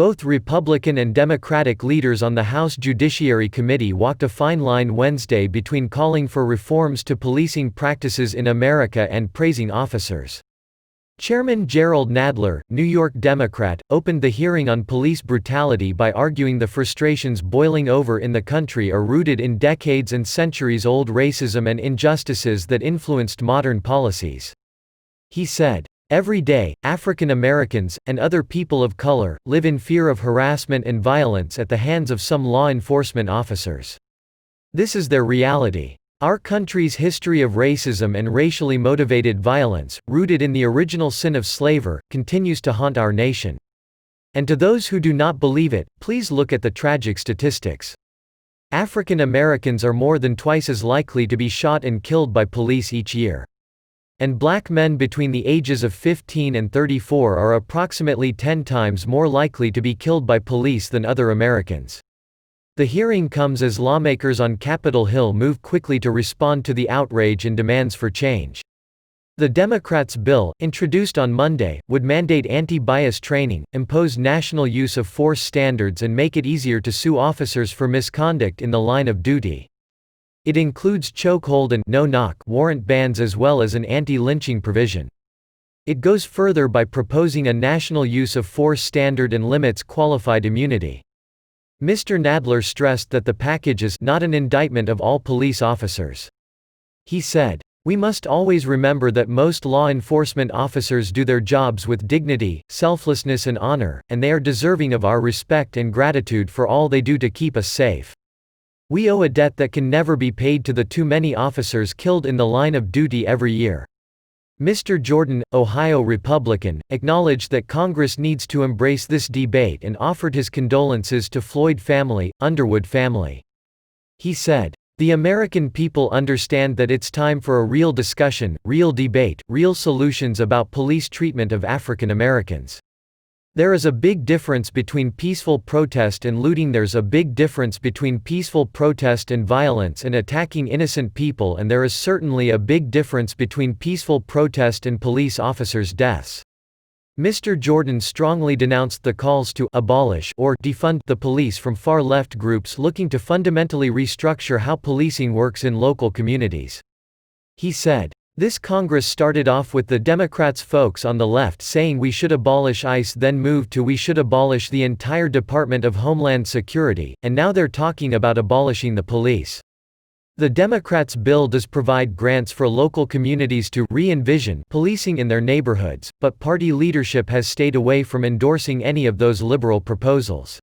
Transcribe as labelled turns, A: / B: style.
A: Both Republican and Democratic leaders on the House Judiciary Committee walked a fine line Wednesday between calling for reforms to policing practices in America and praising officers. Chairman Jerrold Nadler, New York Democrat, opened the hearing on police brutality by arguing the frustrations boiling over in the country are rooted in decades and centuries-old racism and injustices that influenced modern policies. He said, "Every day, African Americans, and other people of color, live in fear of harassment and violence at the hands of some law enforcement officers. This is their reality. Our country's history of racism and racially motivated violence, rooted in the original sin of slavery, continues to haunt our nation. And to those who do not believe it, please look at the tragic statistics. African Americans are more than twice as likely to be shot and killed by police each year. And black men between the ages of 15 and 34 are approximately 10 times more likely to be killed by police than other Americans." The hearing comes as lawmakers on Capitol Hill move quickly to respond to the outrage and demands for change. The Democrats' bill, introduced on Monday, would mandate anti-bias training, impose national use of force standards and make it easier to sue officers for misconduct in the line of duty. It includes chokehold and no-knock warrant bans as well as an anti-lynching provision. It goes further by proposing a national use of force standard and limits qualified immunity. Mr. Nadler stressed that the package is not an indictment of all police officers. He said, "We must always remember that most law enforcement officers do their jobs with dignity, selflessness and honor, and they are deserving of our respect and gratitude for all they do to keep us safe. We owe a debt that can never be paid to the too many officers killed in the line of duty every year." Mr. Jordan, Ohio Republican, acknowledged that Congress needs to embrace this debate and offered his condolences to Floyd family, Underwood family. He said, "The American people understand that it's time for a real discussion, real debate, real solutions about police treatment of African Americans. There is a big difference between peaceful protest and looting. There's a big difference between peaceful protest and violence and attacking innocent people, and there is certainly a big difference between peaceful protest and police officers' deaths." Mr. Jordan strongly denounced the calls to abolish or defund the police from far-left groups looking to fundamentally restructure how policing works in local communities. He said, "This Congress started off with the Democrats folks on the left saying we should abolish ICE, then moved to we should abolish the entire Department of Homeland Security, and now they're talking about abolishing the police. The Democrats' bill does provide grants for local communities to re-envision policing in their neighborhoods, but party leadership has stayed away from endorsing any of those liberal proposals.